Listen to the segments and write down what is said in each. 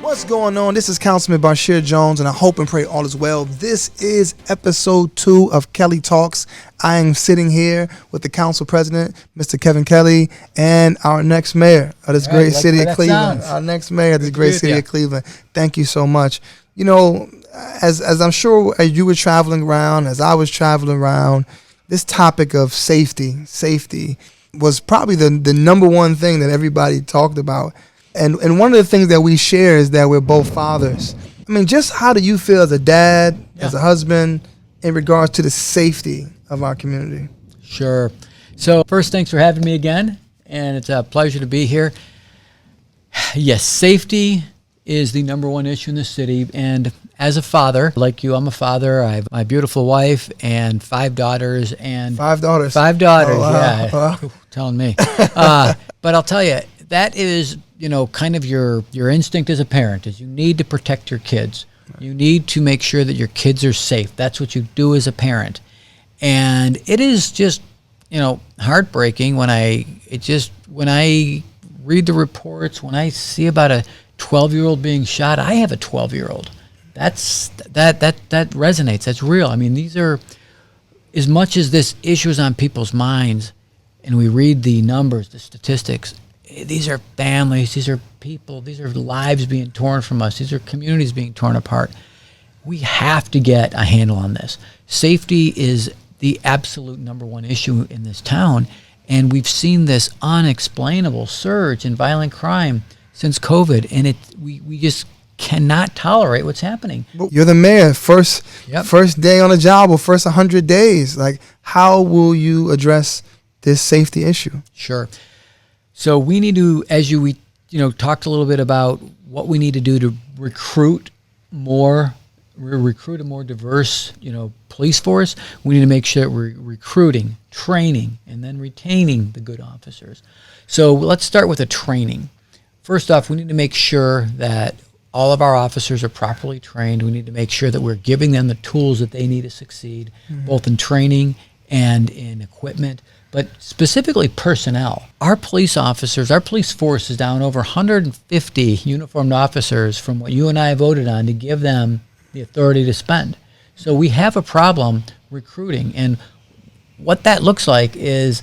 What's going on? This is Councilman Basheer Jones, and I hope and pray all is well. This is episode 2 of Kelley Talks. I am sitting here with the council president, Mr. Kelley, and our next mayor of this great city of Cleveland. Our next mayor of this great city of Cleveland. Thank you so much. You know, as I'm sure as you were traveling around, as I was traveling around, this topic of safety was probably the number one thing that everybody talked about. And one of the things that we share is that we're both fathers. I mean, just how do you feel as a dad, as a husband, in regards to the safety of our community? Sure. So first, thanks for having me again, and it's a pleasure to be here. Yes, safety is the number one issue in the city, and as a father, like you, I'm a father. I have my beautiful wife and 5 daughters. And 5 daughters? 5 daughters, oh, wow. yeah. Wow. Ooh, telling me. But I'll tell you, that is, you know, kind of your instinct as a parent is you need to protect your kids. You need to make sure that your kids are safe. That's what you do as a parent. And it is just, you know, heartbreaking when I read the reports, when I see about a 12-year-old being shot. I have a 12-year-old. That resonates. That's real. I mean, these are, as much as this issue is on people's minds, and we read the numbers, the statistics, these are families, these are people, these are lives being torn from us, these are communities being torn apart. We have to get a handle on this. Safety is the absolute number one issue in this town, and we've seen this unexplainable surge in violent crime since COVID, and we just cannot tolerate what's happening. You're the mayor, first day on the job or first 100 days. Like, how will you address this safety issue? Sure. So we need to, as we talked a little bit about what we need to do to recruit a more diverse, police force. We need to make sure that we're recruiting, training, and then retaining the good officers. So let's start with the training. First off, we need to make sure that all of our officers are properly trained. We need to make sure that we're giving them the tools that they need to succeed, both in training and in equipment. But specifically personnel. Our police officers, our police force is down over 150 uniformed officers from what you and I voted on to give them the authority to spend. So we have a problem recruiting. And what that looks like is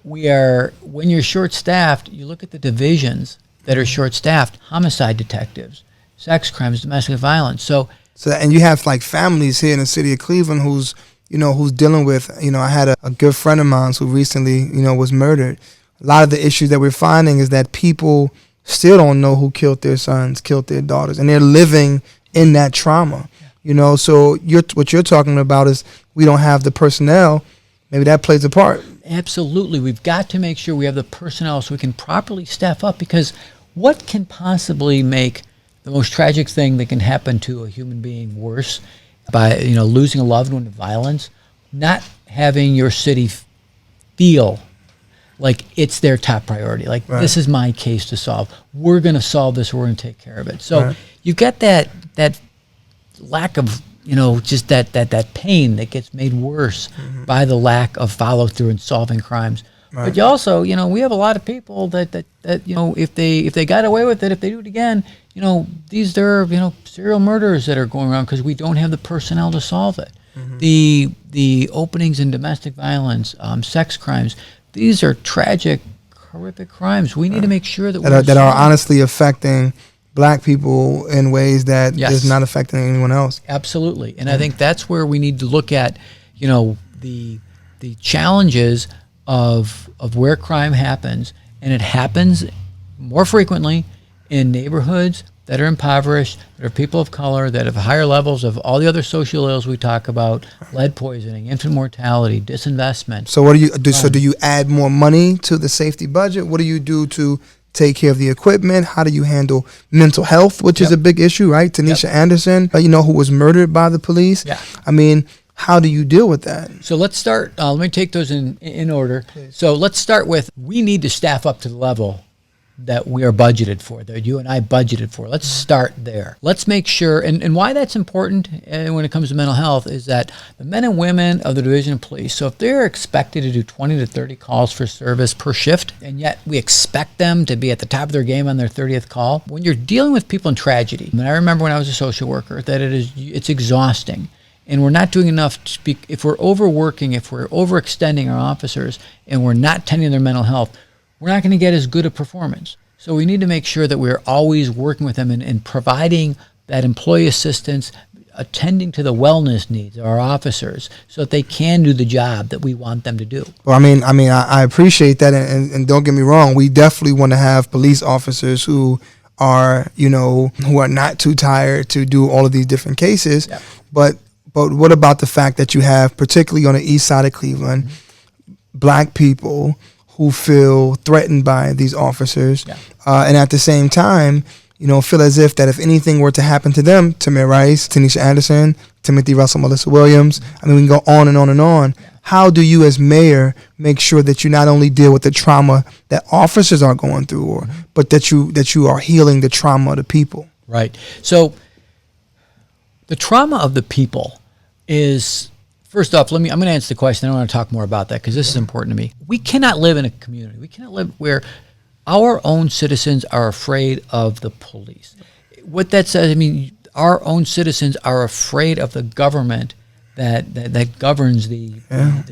when you're short-staffed, you look at the divisions that are short-staffed, homicide detectives, sex crimes, domestic violence. So and you have like families here in the city of Cleveland who's dealing with, I had a good friend of mine who recently, was murdered. A lot of the issues that we're finding is that people still don't know who killed their sons, killed their daughters, and they're living in that trauma. So what you're talking about is we don't have the personnel. Maybe that plays a part. Absolutely. We've got to make sure we have the personnel so we can properly staff up, because what can possibly make the most tragic thing that can happen to a human being worse by losing a loved one to violence, not having your city feel like it's their top priority. Like, this is my case to solve. We're going to solve this. We're going to take care of it. So you've got that lack of, just that pain that gets made worse by the lack of follow through in solving crimes. But you also, we have a lot of people that if they got away with it, if they do it again, there are serial murders that are going around because we don't have the personnel to solve it. The openings in domestic violence, sex crimes, these are tragic, horrific crimes. We need to make sure that are honestly affecting Black people in ways that is not affecting anyone else. Absolutely, and I think that's where we need to look at, the challenges of where crime happens, and it happens more frequently in neighborhoods that are impoverished, that are people of color, that have higher levels of all the other social ills we talk about, lead poisoning, infant mortality, disinvestment. So what do you do? So do you add more money to the safety budget? What do you do to take care of the equipment? How do you handle mental health, which is a big issue, right? Tanisha Anderson, who was murdered by the police. Yeah. I mean, how do you deal with that? So let's start, let me take those in order. Please. So let's start with, we need to staff up to the level that we are budgeted for, that you and I budgeted for. Let's start there. Let's make sure, and why that's important when it comes to mental health is that the men and women of the Division of Police, so if they're expected to do 20 to 30 calls for service per shift, and yet we expect them to be at the top of their game on their 30th call, when you're dealing with people in tragedy, and I remember when I was a social worker, that it's exhausting. And we're not doing enough to speak. If we're overworking, if we're overextending our officers, and we're not tending their mental health, we're not going to get as good a performance. So we need to make sure that we're always working with them and providing that employee assistance, attending to the wellness needs of our officers so that they can do the job that we want them to do. Well, I appreciate that, and don't get me wrong, we definitely want to have police officers who are, who are not too tired to do all of these different cases. Yeah. But what about the fact that you have, particularly on the east side of Cleveland, black people who feel threatened by these officers, and at the same time, feel as if anything were to happen to them, Tamir Rice, Tanisha Anderson, Timothy Russell, Melissa Williams, we can go on and on and on. How do you as mayor make sure that you not only deal with the trauma that officers are going through, but that you are healing the trauma of the people? Right. So the trauma of the people is... First off, I'm going to answer the question. I want to talk more about that because this is important to me. We cannot live in a community. We cannot live where our own citizens are afraid of the police. What that says, our own citizens are afraid of the government that governs the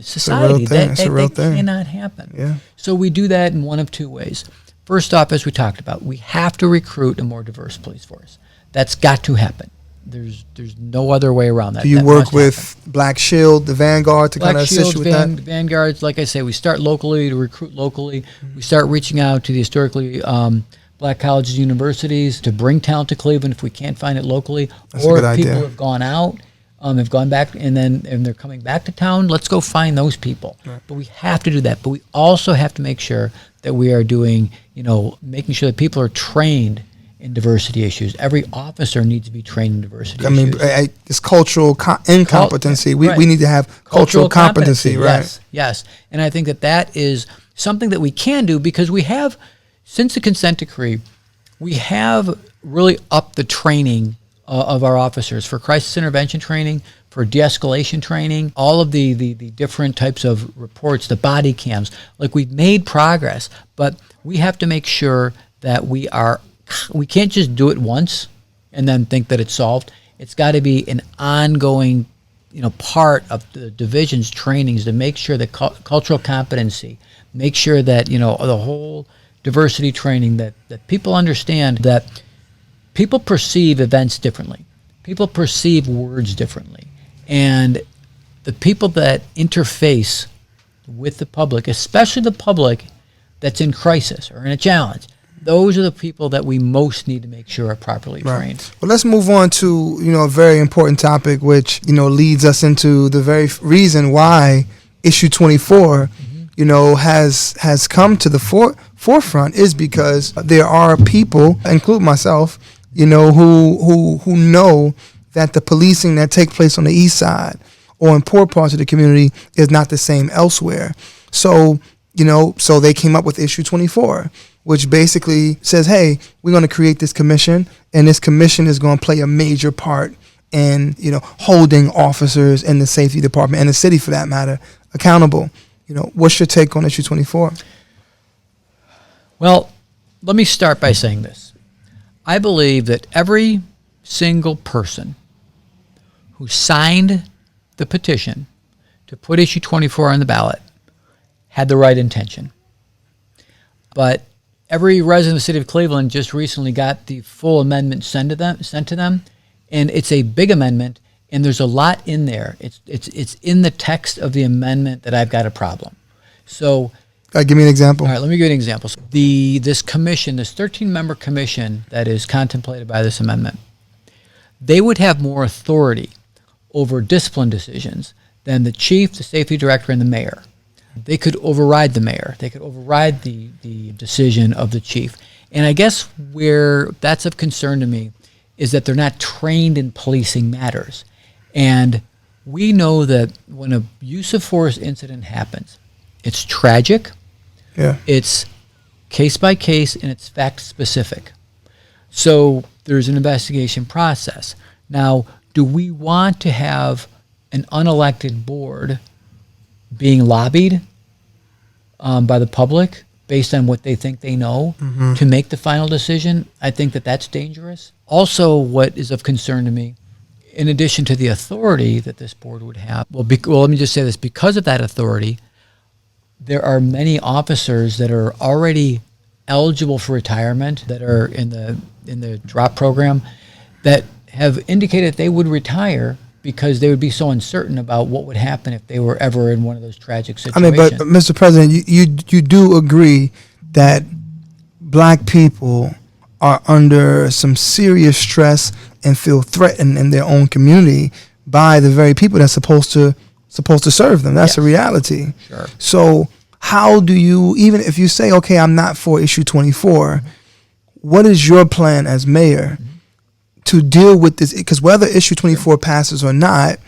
society. That cannot happen. Yeah. So we do that in one of two ways. First off, as we talked about, we have to recruit a more diverse police force. That's got to happen. There's no other way around that. Do you work with Black Shield, the Vanguard, to kind of assist you with that? Vanguards, like I say, we start locally to recruit locally. We start reaching out to the historically black colleges and universities to bring talent to Cleveland if we can't find it locally. That's or a good if people idea. have gone out, have gone back, and they're coming back to town, let's go find those people. Right. But we have to do that. But we also have to make sure that we are doing, making sure that people are trained in diversity issues. Every officer needs to be trained in diversity issues. It's cultural incompetency. We need to have cultural competency, right? Yes. And I think that is something that we can do because we have, since the consent decree, we have really upped the training of our officers for crisis intervention training, for de-escalation training, all of the different types of reports, the body cams. Like, we've made progress, but we have to make sure that we can't just do it once and then think that it's solved. It's got to be an ongoing, part of the division's trainings to make sure that cultural competency, make sure that, the whole diversity training, that people understand that people perceive events differently. People perceive words differently. And the people that interface with the public, especially the public that's in crisis or in a challenge, those are the people that we most need to make sure are properly trained. Well, let's move on to, a very important topic, which, leads us into the very reason why issue 24, has come to the forefront is because there are people, include myself, who know that the policing that takes place on the east side or in poor parts of the community is not the same elsewhere. So they came up with issue 24, which basically says, hey, we're going to create this commission, and this commission is going to play a major part in, holding officers in the safety department and the city, for that matter, accountable. What's your take on issue 24? Well, let me start by saying this. I believe that every single person who signed the petition to put issue 24 on the ballot had the right intention. But every resident of the city of Cleveland just recently got the full amendment sent to them, and it's a big amendment, and there's a lot in there. It's in the text of the amendment that I've got a problem. So, give me an example. All right, let me give you an example. So this commission, this 13-member commission that is contemplated by this amendment, they would have more authority over discipline decisions than the chief, the safety director, and the mayor. They could override the mayor. They could override the decision of the chief. And I guess where that's of concern to me is that they're not trained in policing matters. And we know that when a use of force incident happens, it's tragic. Yeah. It's case by case, and it's fact specific. So there's an investigation process. Now, do we want to have an unelected board being lobbied by the public based on what they think they know to make the final decision? I think that that's dangerous. Also, what is of concern to me, in addition to the authority that this board would have, well, let me just say this, because of that authority, there are many officers that are already eligible for retirement, that are in the drop program, that have indicated they would retire because they would be so uncertain about what would happen if they were ever in one of those tragic situations. I mean, but Mr. President, you do agree that black people are under some serious stress and feel threatened in their own community by the very people that's supposed to serve them. That's a reality. Sure. So how do you, even if you say, okay, I'm not for issue 24, what is your plan as mayor to deal with this? Because whether issue 24 passes or not,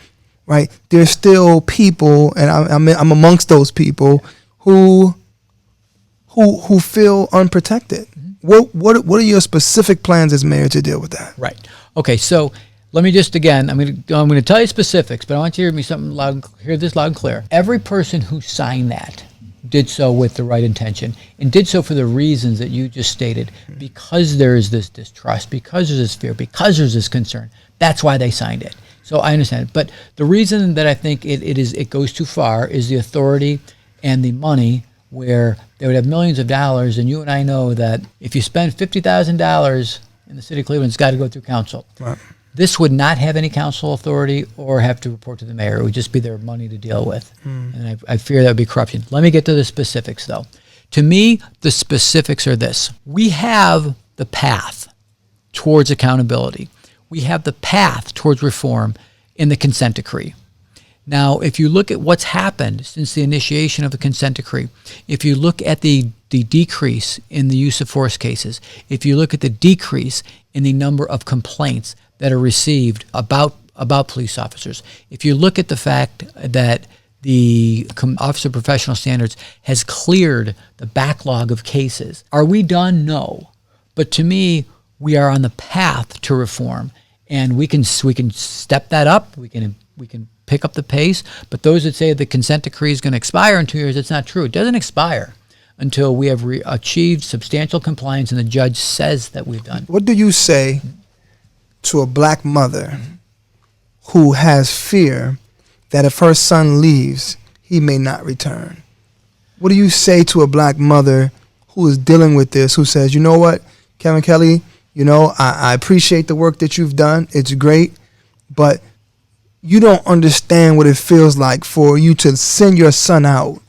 right, there's still people, and I'm amongst those people who feel unprotected. What are your specific plans as mayor to deal with that? Right. Okay. So let me just again, I'm going to tell you specifics, but I want you to hear me something loud. Hear this loud and clear. Every person who signed that did so with the right intention and did so for the reasons that you just stated. Because there is this distrust, because there's this fear, because there's this concern. That's why they signed it. So I understand it. But the reason that I think it goes too far is the authority and the money, where they would have millions of dollars, and you and I know that if you spend $50,000 in the city of Cleveland, it's got to go through council. Right. This would not have any council authority or have to report to the mayor. It would just be their money to deal with. And I fear that would be corruption. Let me get to the specifics, though. To me, the specifics are this. We have the path towards accountability. We have the path towards reform in the consent decree. Now, if you look at what's happened since the initiation of the consent decree, if you look at the decrease in the use of force cases, if you look at the decrease in the number of complaints that are received about police officers, if you look at the fact that the Officer of Professional Standards has cleared the backlog of cases, are we done? No. But to me, we are on the path to reform, and we can step that up. We can pick up the pace. But those that say the consent decree is going to expire in 2 years, it's not true. It doesn't expire until we have achieved substantial compliance and the judge says that we've done. What do you say to a black mother who has fear that if her son leaves, he may not return? What do you say to a black mother who is dealing with this, who says, you know what, Kevin Kelley, I appreciate the work that you've done. It's great, but you don't understand what it feels like for you to send your son out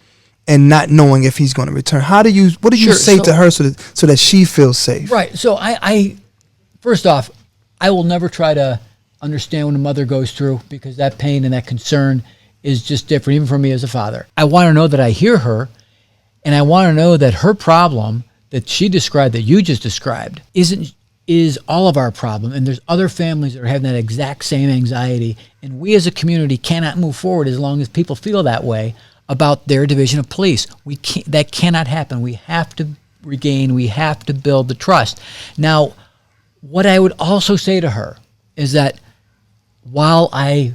and not knowing if he's going to return. What do you say to her so that she feels safe? Right. So I first off, I will never try to understand what a mother goes through, because that pain and that concern is just different, even for me as a father. I want to know that I hear her, and I want to know that her problem that she described, that you just described, is all of our problem, and there's other families that are having that exact same anxiety, and we as a community cannot move forward as long as people feel that way about their division of police. That cannot happen. We have to build the trust. Now, what I would also say to her is that while I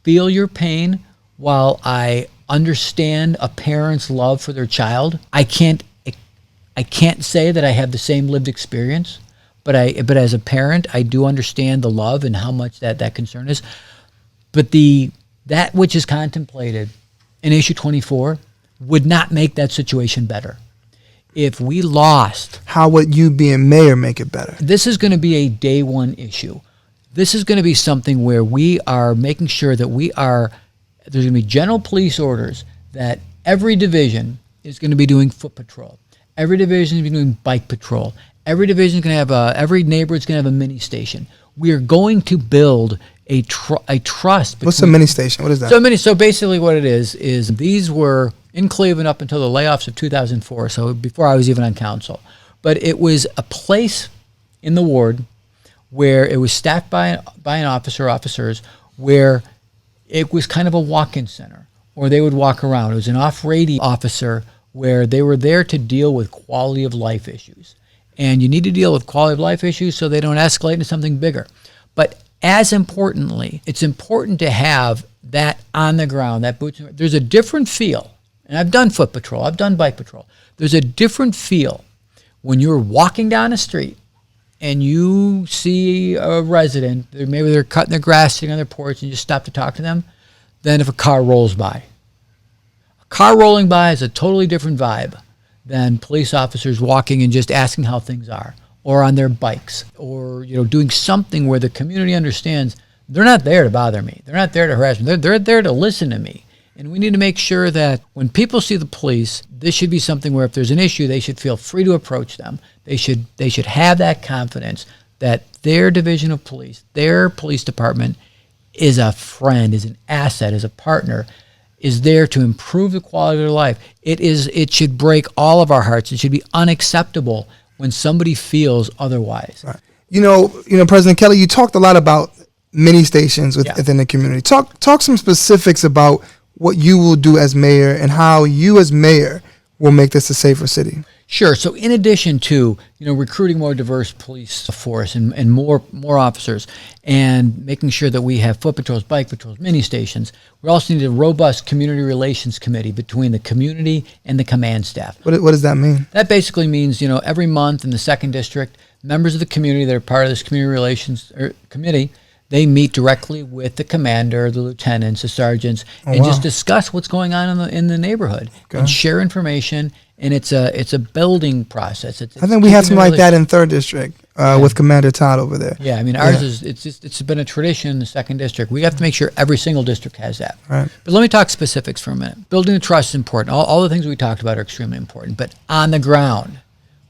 feel your pain, while I understand a parent's love for their child, I can't say that I have the same lived experience. But as a parent, I do understand the love and how much that concern is. But that which is contemplated in issue 24 would not make that situation better. If we lost, how would you being mayor make it better? This is going to be a day one issue. This is going to be something where we are making sure that there's going to be general police orders that every division is going to be doing foot patrol. Every division is going to be doing bike patrol. Every division is going to have every neighborhood is going to have a mini station. We are going to build a trust. What's a mini station? What is that? So basically what it is these were in Cleveland up until the layoffs of 2004, so before I was even on council. But it was a place in the ward where it was staffed by an officers, where it was kind of a walk-in center, or they would walk around. It was an off-radio officer where they were there to deal with quality of life issues. And you need to deal with quality of life issues so they don't escalate into something bigger. But as importantly, it's important to have that on the ground, that boots. There's a different feel. And I've done foot patrol, I've done bike patrol. There's a different feel when you're walking down a street and you see a resident, maybe they're cutting their grass, sitting on their porch, and you stop to talk to them, than if a car rolls by. A car rolling by is a totally different vibe than police officers walking and just asking how things are, or on their bikes, or doing something where the community understands they're not there to bother me. They're not there to harass me. They're there to listen to me. And we need to make sure that when people see the police, this should be something where if there's an issue, they should feel free to approach them. They should have that confidence that their division of police, their police department is a friend, is an asset, is a partner, is there to improve the quality of their life. It should break all of our hearts. It should be unacceptable when somebody feels otherwise. Right. President Kelley, you talked a lot about mini stations within the community. Talk some specifics about what you will do as mayor and how you as mayor will make this a safer city. Sure. So in addition to recruiting more diverse police force and more officers, and making sure that we have foot patrols, bike patrols, mini stations, we also need a robust community relations committee between the community and the command staff. What does that mean? That basically means every month in the 2nd District, members of the community that are part of this community relations committee, they meet directly with the commander, the lieutenants, the sergeants, just discuss what's going on in the neighborhood and share information. And it's a building process. I think we had something like that in 3rd District with Commander Todd over there. Yeah, I mean ours is it's been a tradition in the 2nd District. We have to make sure every single district has that. Right. But let me talk specifics for a minute. Building the trust is important. All the things we talked about are extremely important. But on the ground,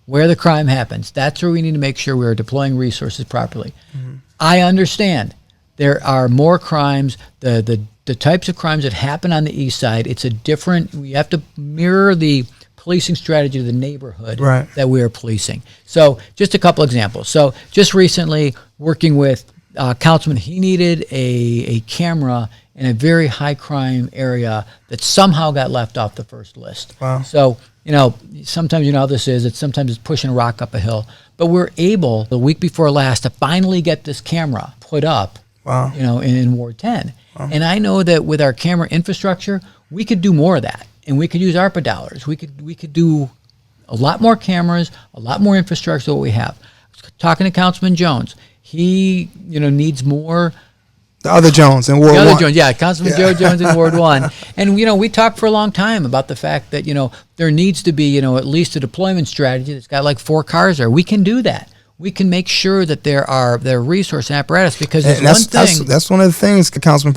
where the crime happens, that's where we need to make sure we are deploying resources properly. Mm-hmm. I understand there are more crimes. The types of crimes that happen on the east side, we have to mirror the policing strategy to the neighborhood that we are policing. So just a couple examples. So just recently working with Councilman, he needed a camera in a very high crime area that somehow got left off the first list. Wow. So, sometimes how this is, sometimes it's pushing a rock up a hill, but we're able the week before last to finally get this camera put up, in Ward 10. Wow. And I know that with our camera infrastructure, we could do more of that. And we could use ARPA dollars. We could do a lot more cameras, a lot more infrastructure than what we have. Talking to Councilman Jones, he needs more. The other Jones in Ward 1. The other Jones, Councilman Joe Jones in Ward 1. And we talked for a long time about the fact that there needs to be at least a deployment strategy that's got like 4 cars there. We can do that. We can make sure that there are resource and apparatus, because that's one of the things, Council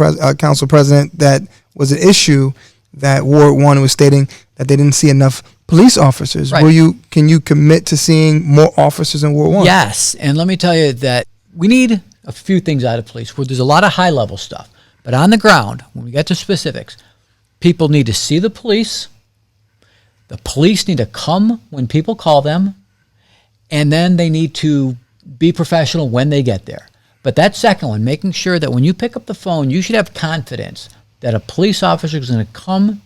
President, that was an issue. That Ward 1 was stating that they didn't see enough police officers. Right. Can you commit to seeing more officers in Ward 1? Yes, and let me tell you that we need a few things out of police. Where there's a lot of high-level stuff, but on the ground, when we get to specifics, people need to see the police. The police need to come when people call them, and then they need to be professional when they get there. But that second one, making sure that when you pick up the phone, you should have confidence that a police officer is going to come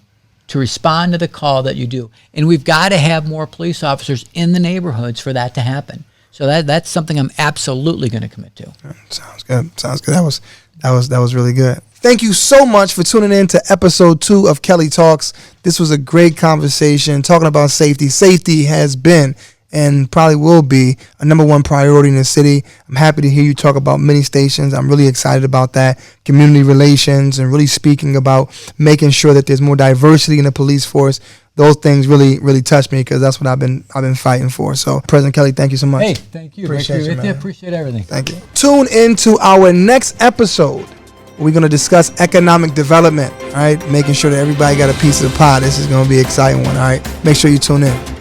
to respond to the call that you do. And we've got to have more police officers in the neighborhoods for that to happen. So that's something I'm absolutely going to commit to. Sounds good. That was really good. Thank you so much for tuning in to episode 2 of Kelley Talks. This was a great conversation talking about safety. Safety has been and probably will be a number 1 priority in the city. I'm happy to hear you talk about mini stations. I'm really excited about that. Community relations and really speaking about making sure that there's more diversity in the police force. Those things really, really touch me, because that's what I've been fighting for. So, President Kelley, thank you so much. Hey, thank you. Appreciate you, appreciate everything. Thank you. Tune into our next episode. We're going to discuss economic development, all right? Making sure that everybody got a piece of the pie. This is going to be an exciting one, all right? Make sure you tune in.